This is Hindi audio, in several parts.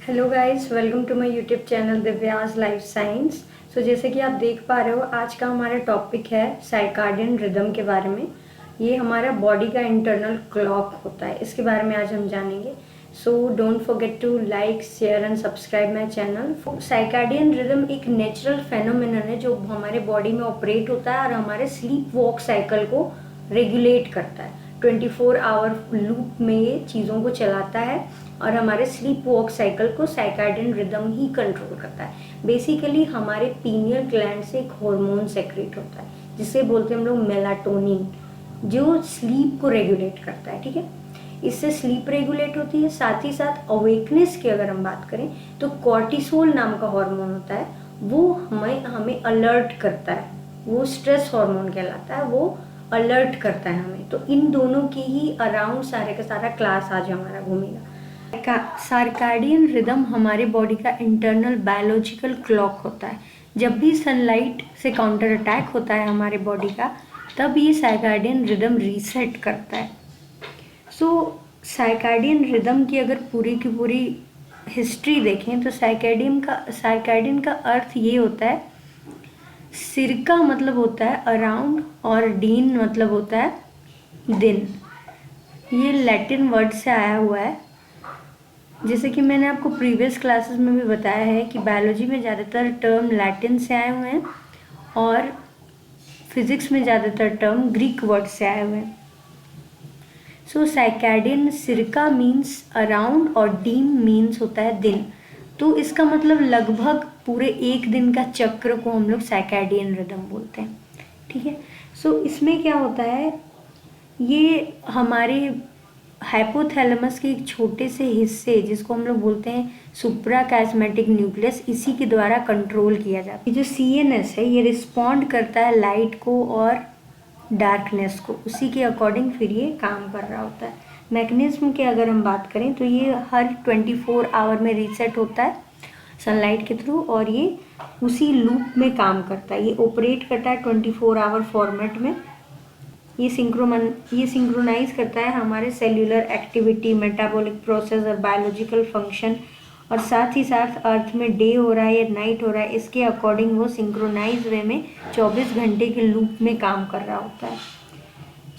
Hello guys, welcome to my YouTube channel Divya's life science. So जैसे कि आप देख पा रहे हो, आज का हमारा टॉपिक है साइकार्डियन रिदम के बारे में। ये हमारा बॉडी का इंटरनल क्लॉक होता है, इसके बारे में आज हम जानेंगे। So don't forget to like, share and subscribe my channel. Circadian rhythm एक नेचुरल फेनोमेनन है जो हमारे बॉडी में ऑपरेट होता है और हमारे स्लीप वॉक साइकिल को रेगुलेट करता है। 24 आवर लूप में ये चीज़ों को चलाता है और हमारे स्लीप वॉक साइकिल को साइकार्डियन रिदम ही कंट्रोल करता है। बेसिकली हमारे पीनियल ग्लैंड से एक हार्मोन सेक्रेट होता है जिसे बोलते हैं हम लोग मेलाटोनिन, जो स्लीप को रेगुलेट करता है। ठीक है, इससे स्लीप रेगुलेट होती है। साथ ही साथ अवेकनेस की अगर हम बात करें तो कॉर्टिसोल नाम का हार्मोन होता है, वो हमें अलर्ट करता है। वो स्ट्रेस हार्मोन कहलाता है, वो अलर्ट करता है हमें। तो इन दोनों की ही अराउंड सारे का सारा क्लास आज हमारा घूमेगा। सर्काडियन रिदम हमारे बॉडी का इंटरनल बायोलॉजिकल क्लॉक होता है। जब भी सनलाइट से काउंटर अटैक होता है हमारे बॉडी का, तब ये सर्काडियन रिदम रीसेट करता है। सो सर्काडियन रिदम की अगर पूरी की पूरी हिस्ट्री देखें तो सर्काडियन का अर्थ ये होता है, सिरका मतलब होता है अराउंड और डीन मतलब होता है दिन। ये लैटिन वर्ड से आया हुआ है। जैसे कि मैंने आपको प्रीवियस क्लासेस में भी बताया है कि बायोलॉजी में ज़्यादातर टर्म लैटिन से आए हुए हैं और फिजिक्स में ज़्यादातर टर्म ग्रीक वर्ड से आए हुए हैं। सो साइकाडियन सिरका मीन्स अराउंड और डीम मीन्स होता है दिन। तो इसका मतलब लगभग पूरे एक दिन का चक्र को हम लोग साइकाडियन रिदम बोलते हैं। ठीक है, सो इसमें क्या होता है, ये हमारे हाइपोथैलेमस के एक छोटे से हिस्से जिसको हम लोग बोलते हैं सुप्रा कैस्मेटिक न्यूक्लियस, इसी के द्वारा कंट्रोल किया जाता है। ये जो सीएनएस है ये रिस्पॉन्ड करता है लाइट को और डार्कनेस को, उसी के अकॉर्डिंग फिर ये काम कर रहा होता है। मैकेनिज्म की अगर हम बात करें तो ये हर 24 आवर में रीसेट होता है सनलाइट के थ्रू और ये उसी लूप में काम करता है। ये ऑपरेट करता है 24 आवर फॉर्मेट में। ये सिंक्रोनाइज करता है हमारे सेल्यूलर एक्टिविटी, मेटाबॉलिक प्रोसेस और बायोलॉजिकल फंक्शन, और साथ ही साथ अर्थ में डे हो रहा है या नाइट हो रहा है, इसके अकॉर्डिंग वो सिंक्रोनाइज वे में 24 घंटे के लूप में काम कर रहा होता है।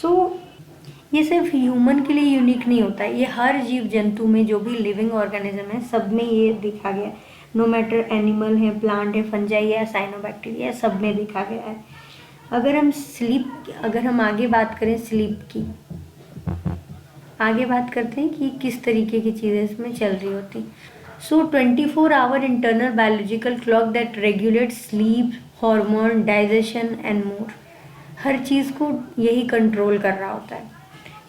सो ये सिर्फ ह्यूमन के लिए यूनिक नहीं होता है, ये हर जीव जंतु में जो भी लिविंग ऑर्गेनिज्म है सब में ये देखा गया है। नो मैटर एनिमल है, प्लांट है, फंजाई है, साइनोबैक्टीरिया, सब में देखा गया है। अगर हम आगे बात करें स्लीप की, आगे बात करते हैं कि किस तरीके की चीज़ें इसमें चल रही होती। So 24 hour internal biological clock that regulate sleep, hormone, digestion and more, हर चीज़ को यही कंट्रोल कर रहा होता है।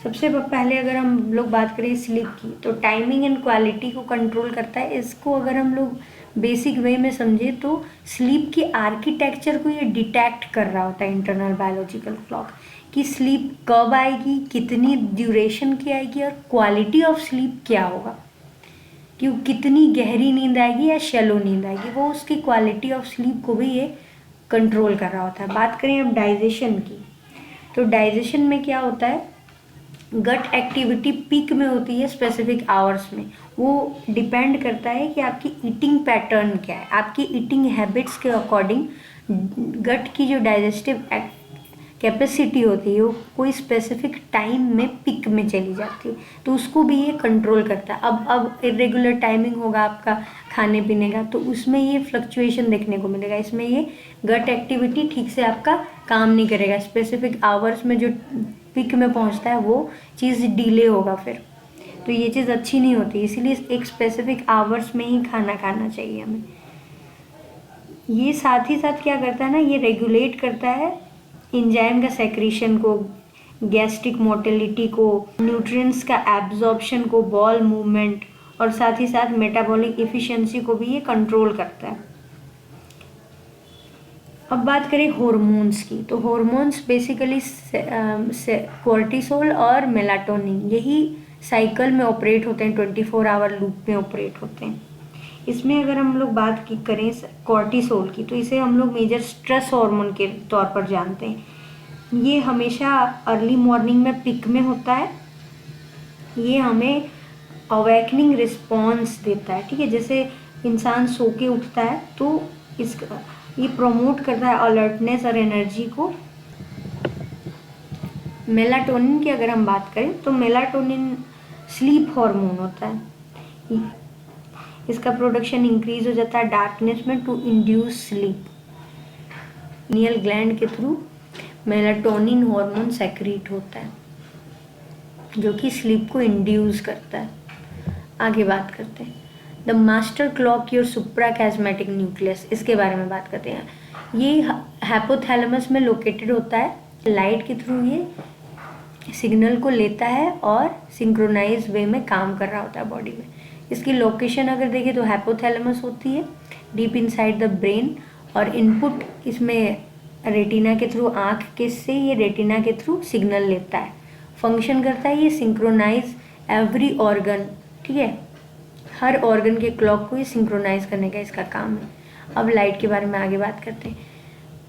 सबसे पहले अगर हम लोग बात करें स्लीप की, तो टाइमिंग एंड क्वालिटी को कंट्रोल करता है। इसको अगर हम लोग बेसिक वे में समझे तो स्लीप की आर्किटेक्चर को ये डिटेक्ट कर रहा होता है इंटरनल बायोलॉजिकल क्लॉक, कि स्लीप कब आएगी, कितनी ड्यूरेशन की आएगी और क्वालिटी ऑफ स्लीप क्या होगा, कि कितनी गहरी नींद आएगी या शैलो नींद आएगी, वो उसकी क्वालिटी ऑफ स्लीप को भी ये कंट्रोल कर रहा होता है। बात करें अब डाइजेशन की, तो डाइजेशन में क्या होता है, गट एक्टिविटी पीक में होती है स्पेसिफिक आवर्स में। वो डिपेंड करता है कि आपकी ईटिंग पैटर्न क्या है, आपकी ईटिंग हैबिट्स के अकॉर्डिंग गट की जो डाइजेस्टिव कैपेसिटी होती है वो कोई स्पेसिफिक टाइम में पिक में चली जाती है, तो उसको भी ये कंट्रोल करता है। अब इरेगुलर टाइमिंग होगा आपका खाने पीने का, तो उसमें ये फ्लक्चुएशन देखने को मिलेगा। इसमें ये गट एक्टिविटी ठीक से आपका काम नहीं करेगा, स्पेसिफिक आवर्स में जो पिक में पहुंचता है वो चीज़ डिले होगा फिर, तो ये चीज़ अच्छी नहीं होती। इसीलिए एक स्पेसिफिक आवर्स में ही खाना खाना चाहिए हमें। ये साथ ही साथ क्या करता है ना, ये रेगुलेट करता है एंजाइम का सेक्रीशन को, गैस्ट्रिक मोटिलिटी को, न्यूट्रिएंट्स का एब्जॉर्प्शन को, बॉल मूवमेंट, और साथ ही साथ मेटाबॉलिक एफिशिएंसी को भी ये कंट्रोल करता है। अब बात करें हार्मोन्स की, तो हार्मोन्स बेसिकली कॉर्टिसोल और मेलाटोनिन, यही साइकिल में ऑपरेट होते हैं, 24 आवर लूप में ऑपरेट होते हैं। इसमें अगर हम लोग बात करें कॉर्टिसोल की, तो इसे हम लोग मेजर स्ट्रेस हार्मोन के तौर पर जानते हैं। ये हमेशा अर्ली मॉर्निंग में पिक में होता है। ये हमें अवेकनिंग रिस्पॉन्स देता है, ठीक है। जैसे इंसान सो के उठता है तो इसका ये प्रमोट करता है अलर्टनेस और एनर्जी को। मेलाटोनिन की अगर हम बात करें तो मेलाटोनिन स्लीप हार्मोन होता है, इसका प्रोडक्शन इंक्रीज हो जाता है डार्कनेस में to induce sleep. Pineal gland के थ्रू मेलाटोनिन हार्मोन सेक्रीट होता है जो कि स्लीप को इंड्यूस करता है। आगे बात करते हैं the master clock your suprachiasmatic nucleus, इसके बारे में बात करते हैं। ये हाइपोथैलेमस में लोकेटेड होता है, लाइट के थ्रू ये सिग्नल को लेता है और सिंक्रोनाइज वे में काम कर रहा होता है बॉडी में। इसकी लोकेशन अगर देखें तो हाइपोथैलेमस होती है डीप इनसाइड द ब्रेन, और इनपुट इसमें रेटिना के थ्रू, आँख के से ये रेटिना के थ्रू सिग्नल लेता है, फंक्शन करता है ये सिंक्रोनाइज एवरी ऑर्गन, ठीक है। हर ऑर्गन के क्लॉक को ये सिंक्रोनाइज करने का इसका काम है। अब लाइट के बारे में आगे बात करते हैं।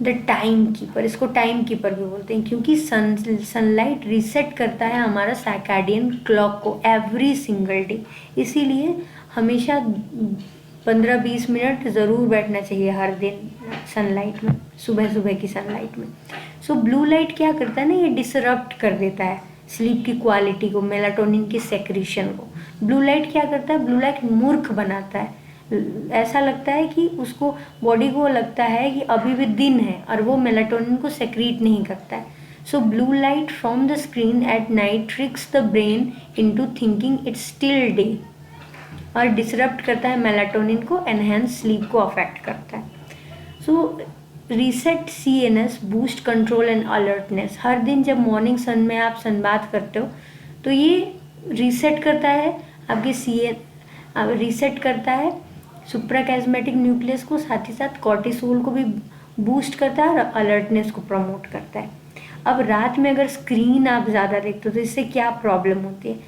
द टाइम कीपर, इसको टाइम कीपर भी बोलते हैं क्योंकि सनलाइट रीसेट करता है हमारा सर्कैडियन क्लॉक को एवरी सिंगल डे, इसीलिए हमेशा 15-20 मिनट ज़रूर बैठना चाहिए हर दिन सनलाइट में, सुबह सुबह की सनलाइट में। सो ब्लू लाइट क्या करता है ना, ये डिसरप्ट कर देता है स्लीप की क्वालिटी को, मेलाटोनिन की सेक्रीशन को। ब्लू लाइट क्या करता है, ब्लू लाइट मूर्ख बनाता है, ऐसा लगता है कि उसको, बॉडी को लगता है कि अभी भी दिन है और वो मेलाटोनिन को सेक्रीट नहीं करता है। सो blue light from the screen at night tricks the brain into thinking it's still day और डिसरप्ट करता है मेलाटोनिन को, एनहेंस स्लीप को अफेक्ट करता है। So reset CNS boost control and alertness. हर दिन जब मॉर्निंग सन में आप सनबाथ करते हो तो ये रीसेट करता है आपके रीसेट करता है सुप्राकैस्मेटिक न्यूक्लियस को, साथ ही साथ कॉर्टिसोल को भी बूस्ट करता है और अलर्टनेस को प्रमोट करता है। अब रात में अगर स्क्रीन आप ज़्यादा देखते हो तो इससे क्या प्रॉब्लम होती है,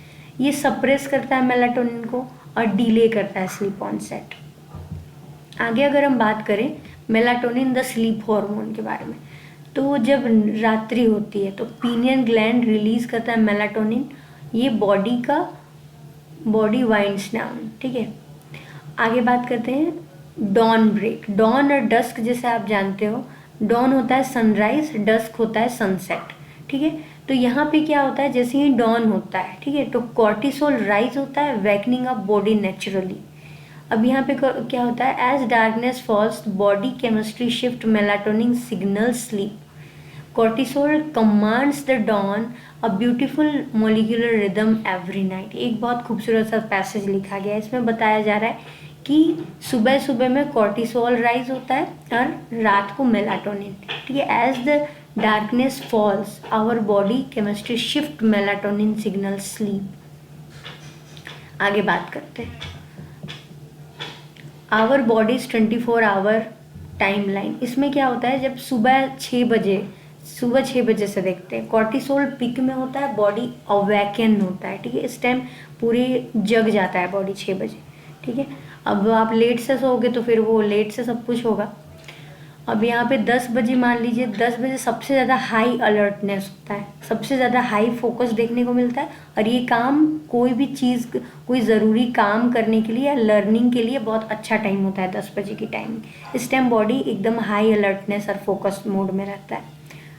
ये सप्रेस करता है मेलाटोनिन को और डिले करता है स्लीप ऑनसेट। आगे अगर हम बात करें मेलाटोनिन द स्लीप हार्मोन के बारे में, तो जब रात्रि होती है तो पीनियल ग्लैंड रिलीज करता है मेलाटोनिन, ये बॉडी वाइंड्स डाउन, ठीक है। आगे बात करते हैं डॉन ब्रेक। डॉन और डस्क जैसे आप जानते हो, डॉन होता है सनराइज, डस्क होता है सनसेट, ठीक है। तो यहाँ पे क्या होता है, जैसे ही डॉन होता है, ठीक है, तो कॉर्टिसोल राइज होता है, वेकनिंग अप बॉडी नेचुरली। अब यहाँ पे क्या होता है, as darkness falls body chemistry shift melatonin signal sleep, cortisol commands the dawn a beautiful molecular rhythm every night. एक बहुत खूबसूरत सा पैसेज लिखा गया है, इसमें बताया जा रहा है कि सुबह सुबह में कॉर्टिसोल राइज होता है और रात को मेलाटोनिन, ठीक है। As the darkness falls our body chemistry shift melatonin signal sleep. आगे बात करते हैं आवर बॉडीज 24 आवर टाइमलाइन। इसमें क्या होता है, जब सुबह 6 बजे से देखते हैं कॉर्टिसोल पिक में होता है, बॉडी अवेकन होता है, ठीक है। इस टाइम पूरी जग जाता है बॉडी 6 बजे, ठीक है। अब आप लेट से सोओगे तो फिर वो लेट से सब कुछ होगा। अब यहाँ पे 10 बजे मान लीजिए, 10 बजे सबसे ज़्यादा हाई अलर्टनेस होता है, सबसे ज़्यादा हाई फोकस देखने को मिलता है, और ये काम कोई भी चीज़, कोई ज़रूरी काम करने के लिए या लर्निंग के लिए बहुत अच्छा टाइम होता है 10 बजे की टाइमिंग। इस टाइम बॉडी एकदम हाई अलर्टनेस और फोकस मोड में रहता है।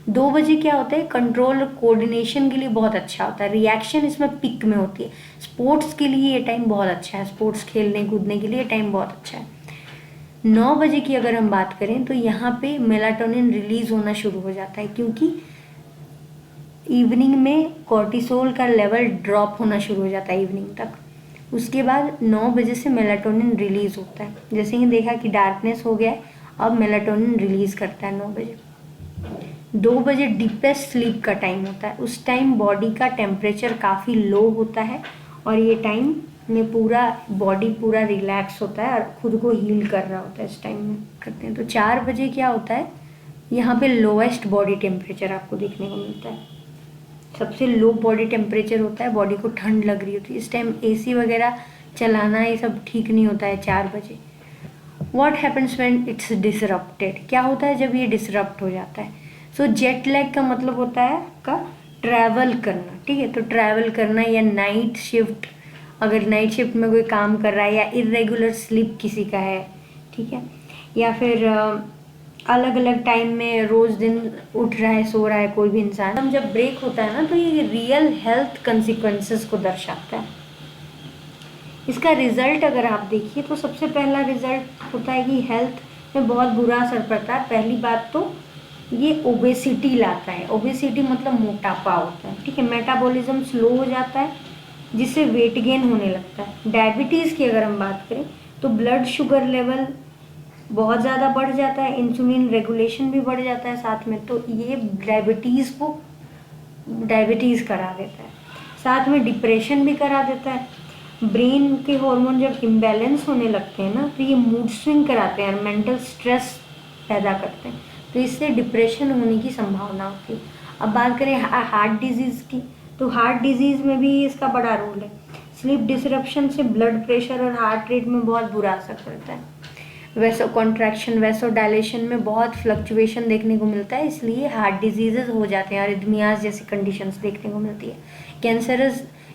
2 बजे क्या होता है, कंट्रोल कोऑर्डिनेशन के लिए बहुत अच्छा होता है, रिएक्शन इसमें पिक में होती है। स्पोर्ट्स के लिए ये टाइम बहुत अच्छा है, स्पोर्ट्स खेलने कूदने के लिए टाइम बहुत अच्छा है। 9 बजे की अगर हम बात करें तो यहाँ पे मेलाटोनिन रिलीज होना शुरू हो जाता है, क्योंकि इवनिंग में कॉर्टिसोल का लेवल ड्रॉप होना शुरू हो जाता है इवनिंग तक। उसके बाद 9 बजे से मेलाटोनिन रिलीज होता है। जैसे ही देखा कि डार्कनेस हो गया है, अब मेलाटोनिन रिलीज करता है 9 बजे। 2 बजे डीपेस्ट स्लीप का टाइम होता है, उस टाइम बॉडी का टेम्परेचर काफ़ी लो होता है और ये टाइम में पूरा बॉडी पूरा रिलैक्स होता है और खुद को हील कर रहा होता है, इस टाइम में करते हैं। तो 4 बजे क्या होता है, यहाँ पे लोएस्ट बॉडी टेम्परेचर आपको देखने को मिलता है, सबसे लो बॉडी टेम्परेचर होता है, बॉडी को ठंड लग रही होती है। इस टाइम AC वगैरह चलाना ये सब ठीक नहीं होता है 4 बजे। What happens when it's disrupted, क्या होता है जब ये डिसरप्ट हो जाता है। सो जेट लैग का मतलब होता है का ट्रैवल करना, ठीक है। तो ट्रैवल करना या नाइट शिफ्ट अगर नाइट शिफ्ट में कोई काम कर रहा है या इरेगुलर स्लीप किसी का है, ठीक है, या फिर अलग अलग टाइम में रोज दिन उठ रहा है, सो रहा है कोई भी इंसान, हम जब ब्रेक होता है ना तो ये रियल हेल्थ कंसिक्वेंसेस को दर्शाता है। इसका रिजल्ट अगर आप देखिए तो सबसे पहला रिजल्ट होता है कि हेल्थ में बहुत बुरा असर पड़ता है। पहली बात तो ये ओबेसिटी लाता है। ओबेसिटी मतलब मोटापा होता है, ठीक है। मेटाबॉलिज्म स्लो हो जाता है जिससे वेट गेन होने लगता है। डायबिटीज़ की अगर हम बात करें तो ब्लड शुगर लेवल बहुत ज़्यादा बढ़ जाता है, इंसुलिन रेगुलेशन भी बढ़ जाता है साथ में, तो ये डायबिटीज़ करा देता है। साथ में डिप्रेशन भी करा देता है। ब्रेन के हार्मोन जब इम्बैलेंस होने लगते हैं ना तो ये मूड स्विंग कराते हैं, मेंटल स्ट्रेस पैदा करते हैं, तो इससे डिप्रेशन होने की संभावना होती है। अब बात करें हार्ट डिजीज़ की, तो हार्ट डिजीज़ में भी इसका बड़ा रोल है। स्लीप डिसरप्शन से ब्लड प्रेशर और हार्ट रेट में बहुत बुरा असर पड़ता है। वैसो कॉन्ट्रैक्शन, वैसो डायलेशन में बहुत फ्लक्चुएशन देखने को मिलता है, इसलिए हार्ट डिजीजेज हो जाते हैं, अरिथमियाज जैसी कंडीशंस देखने को मिलती है।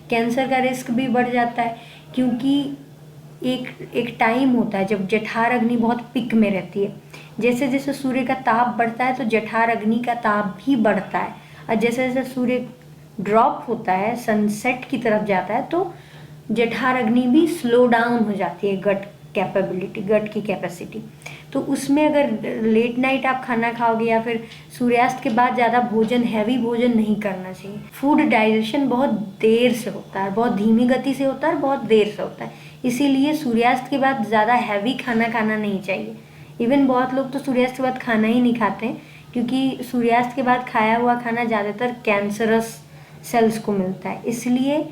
कैंसर का रिस्क भी बढ़ जाता है, क्योंकि एक टाइम होता है जब जठर अग्नि बहुत पिक में रहती है। जैसे जैसे सूर्य का ताप बढ़ता है तो जठर अग्नि का ताप भी बढ़ता है, और जैसे जैसे सूर्य ड्रॉप होता है, सनसेट की तरफ जाता है, तो जठर अग्नि भी स्लो डाउन हो जाती है, गट की कैपेसिटी। तो उसमें अगर लेट नाइट आप खाना खाओगे या फिर सूर्यास्त के बाद ज़्यादा हैवी भोजन नहीं करना चाहिए। फूड डाइजेशन बहुत देर से होता है, बहुत धीमी गति से होता है, बहुत देर से होता है, इसीलिए सूर्यास्त के बाद ज़्यादा हैवी खाना खाना नहीं चाहिए। इवन बहुत लोग तो सूर्यास्त के बाद खाना ही नहीं खाते हैं, क्योंकि सूर्यास्त के बाद खाया हुआ खाना ज़्यादातर कैंसरस सेल्स को मिलता है, इसलिए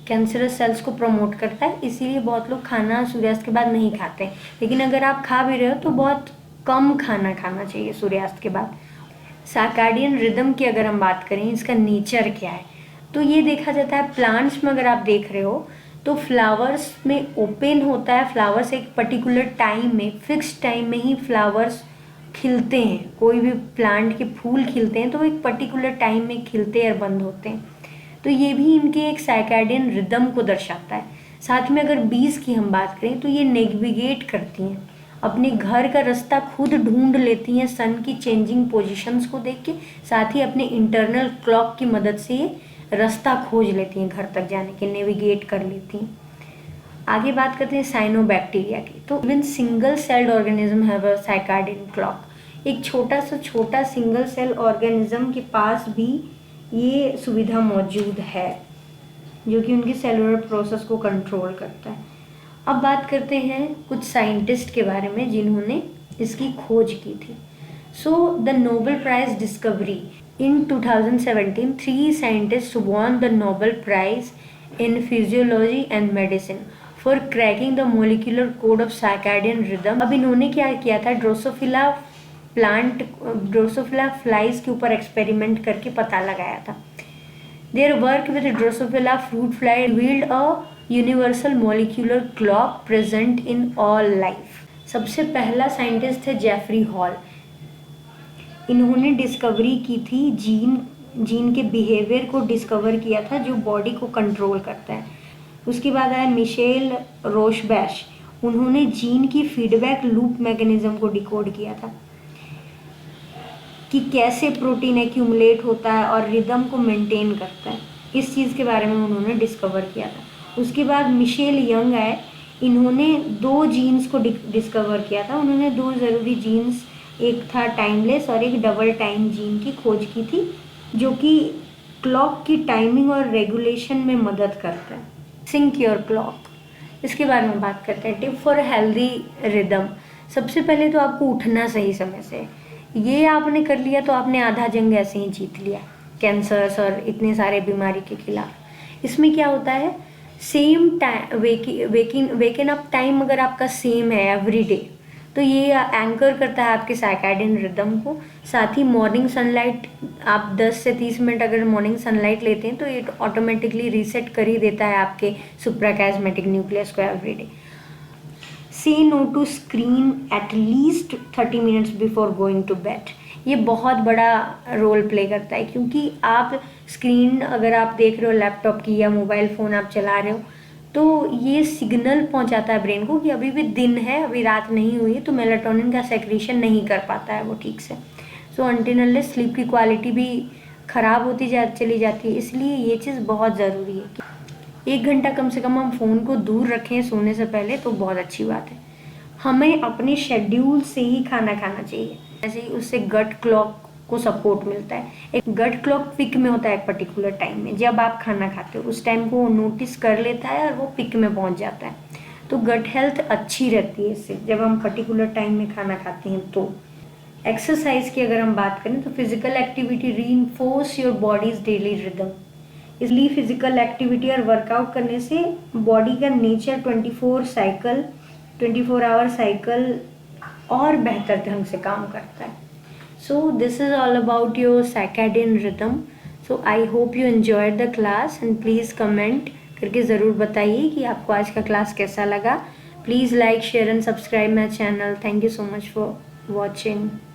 कैंसरस सेल्स को प्रमोट करता है, इसीलिए बहुत लोग खाना सूर्यास्त के बाद नहीं खाते। लेकिन अगर आप खा भी रहे हो तो बहुत कम खाना खाना चाहिए सूर्यास्त के बाद। सर्कैडियन रिदम की अगर हम बात करें, इसका नेचर क्या है, तो ये देखा जाता है प्लांट्स में। अगर आप देख रहे हो तो फ्लावर्स में ओपन होता है, फ्लावर्स एक पर्टिकुलर टाइम में, फिक्स टाइम में ही फ्लावर्स खिलते हैं। कोई भी प्लांट के फूल खिलते हैं तो वो एक पर्टिकुलर टाइम में खिलते और बंद होते हैं, तो ये भी इनके एक सर्कैडियन रिदम को दर्शाता है। साथ में अगर बीज की हम बात करें तो ये नेविगेट करती हैं, अपने घर का रास्ता खुद ढूंढ लेती हैं सन की चेंजिंग पोजीशंस को देख के, साथ ही अपने इंटरनल क्लॉक की मदद से ये रास्ता खोज लेती हैं घर तक जाने के, नेविगेट कर लेती हैं। आगे बात करते हैं साइनोबैक्टीरिया की, तो even single celled organism have a circadian clock. एक छोटा सिंगल सेल ऑर्गेनिज्म के पास भी ये सुविधा मौजूद है, जो कि उनकी सेलुलर प्रोसेस को कंट्रोल करता है। अब बात करते हैं कुछ साइंटिस्ट के बारे में जिन्होंने इसकी खोज की थी। So the Nobel prize discovery in 2017, 3 scientist won the Nobel Prize in Physiology and Medicine for cracking the molecular code of circadian rhythm। अब इन्होंने क्या किया था, ड्रोसोफिला फ्लाइज के ऊपर एक्सपेरिमेंट करके पता लगाया था। Their work with Drosophila fruit fly revealed a universal molecular clock present in all life. सबसे पहला साइंटिस्ट थे जेफरी हॉल। इन्होंने डिस्कवरी की थी जीन के बिहेवियर को डिस्कवर किया था जो बॉडी को कंट्रोल करता है। उसके बाद आया मिशेल रोशबैश, उन्होंने जीन की फीडबैक लूप मैकेनिज्म को डिकोड किया था कि कैसे प्रोटीन एक्यूमुलेट होता है और रिदम को मेंटेन करता है, इस चीज़ के बारे में उन्होंने डिस्कवर किया था। उसके बाद मिशेल यंग आए, इन्होंने 2 जीन्स को डिस्कवर किया था। उन्होंने 2 ज़रूरी जीन्स, एक था टाइमलेस और एक डबल टाइम जीन की खोज की थी, जो कि क्लॉक की टाइमिंग और रेगुलेशन में मदद करता है। सिंक योर क्लॉक, इसके बारे में बात करते हैं। टिप फॉर हेल्दी रिदम, सबसे पहले तो आपको उठना सही समय से। ये आपने कर लिया तो आपने आधा जंग ऐसे ही जीत लिया कैंसर्स और इतने सारे बीमारी के खिलाफ। इसमें क्या होता है, same time waking up time अगर आपका सेम है एवरी डे, तो ये एंकर करता है आपके सर्कैडियन रिदम को। साथ ही मॉर्निंग सनलाइट, आप 10 से 30 मिनट अगर मॉर्निंग सनलाइट लेते हैं तो ये ऑटोमेटिकली रीसेट कर ही देता है आपके सुप्राकिस्मेटिक न्यूक्लियस को every day. Say no to screen at least 30 minutes before going to bed। ये बहुत बड़ा रोल प्ले करता है, क्योंकि आप स्क्रीन अगर आप देख रहे हो लैपटॉप की या मोबाइल फ़ोन आप चला रहे हो तो ये सिग्नल पहुंचाता है ब्रेन को कि अभी भी दिन है, अभी रात नहीं हुई है, तो मेलाटोनिन का सेक्रेशन नहीं कर पाता है वो ठीक से। सो अनटिल अनलेस स्लीप की क्वालिटी भी ख़राब होती चली जाती है। इसलिए ये चीज़ बहुत ज़रूरी है कि 1 घंटा कम से कम हम फ़ोन को दूर रखें सोने से पहले, तो बहुत अच्छी बात है। हमें अपने शेड्यूल से ही खाना खाना चाहिए, ऐसे ही उससे गट क्लॉक को सपोर्ट मिलता है। एक गट क्लॉक पिक में होता है एक पर्टिकुलर टाइम में, जब आप खाना खाते हो उस टाइम को वो नोटिस कर लेता है और वो पिक में पहुंच जाता है। तो गट हेल्थ अच्छी रहती है इससे, जब हम पर्टिकुलर टाइम में खाना खाते हैं। तो एक्सरसाइज की अगर हम बात करें तो physical activity reinforce your bodies daily rhythm. इसलिए फिजिकल एक्टिविटी और वर्कआउट करने से बॉडी का नेचर 24 आवर साइकिल और बेहतर ढंग से काम करता है। So this is all about your circadian rhythm. So I hope you enjoyed the class and please comment करके ज़रूर बताइए कि आपको आज का क्लास कैसा लगा। Please like, share and subscribe my channel. Thank you so much for watching.